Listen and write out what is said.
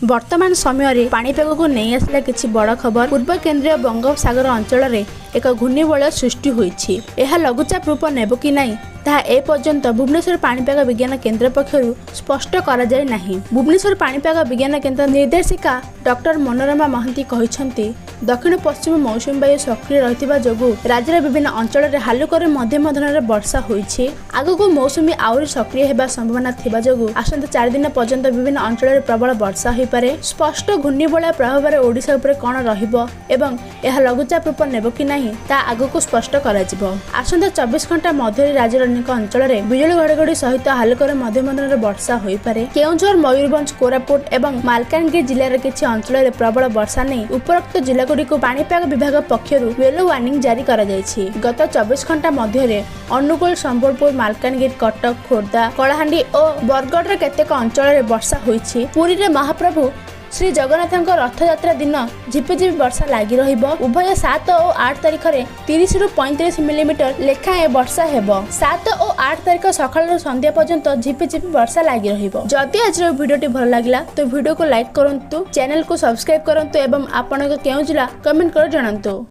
वर्तमान समय पाणीपाग को नहीं आसला किछि बड़ खबर। पूर्व केंद्रीय बंगोपसागर अंचल में एक घूर्णिबलय सृष्टि होइछि। एहा लघुचाप रूप नेब कि नहीं ताहा ए पर्यंत भुवनेश्वर पाणीपाग विज्ञान केन्द्र पक्षरु स्पष्ट करा जाय नाही। भुवनेश्वर पाणीपाग विज्ञान केन्द्र निर्देशिका डॉक्टर मनोरमा महांती कहिसंती दक्षिण पश्चिम मौसुमी वायु सक्रिय रहितिबा जोगु राज्यर विभिन्न अंचल में हालुकर मध्यम धरଣର वर्षा होइछि। आगको मौसुमी आउरी सक्रिय हेबा संभावना थिबा जोगु आसंता 4 दिन पर्यंत विभिन्न अंचल में प्रबल वर्षा होई पारे। स्पष्ट घूर्णिबलय प्रभाव रे ओडिशा ऊपर कोन रहिबो एवं एहा लघुचाप रूप नेबो कि नाही ता आगको स्पष्ट करा जिवो। आसंता 24 घंटा मध्य राज्यर अनेक अंचल में बिजुली घड़घड़ी सहित हालुकर मध्यम धरଣର वर्षा होई पारे। केउझर मयूरभंज कोरापुट एवं मालकानगिरी जिल्लार किछि अंचल में प्रबल वर्षा नै उपरोक्त जिला गुड़िक पाणीपाग विभाग पक्षरु येलो वार्निंग जारी करा जायछि। गत 24 घंटा मध्य अनुगुल संबलपुर मालकानगिरी कटक खोर्धा कलाहांडी और बरगढ़ केतेक अंचल में वर्षा होइछि। पुरी रे महाप्रभु श्री जगन्नाथ रथयात्रा दिन झिपिझिपि वर्षा लगी रहिबो। उभय 7 और 8 तारिख रे 30 रु 35 मिलीमीटर लेखाएं वर्षा हेबो। 7 और 8 तारिख सकाळ संध्या पर्यंत झिपिझिपि वर्षा लगी रहिबो। जदि आज वीडियोटी भल लागिला तो वीडियो को लाइक करंतु, चैनल को सब्सक्राइब करंतु एवं आपन केउ जिला कमेंट कर जणांतु।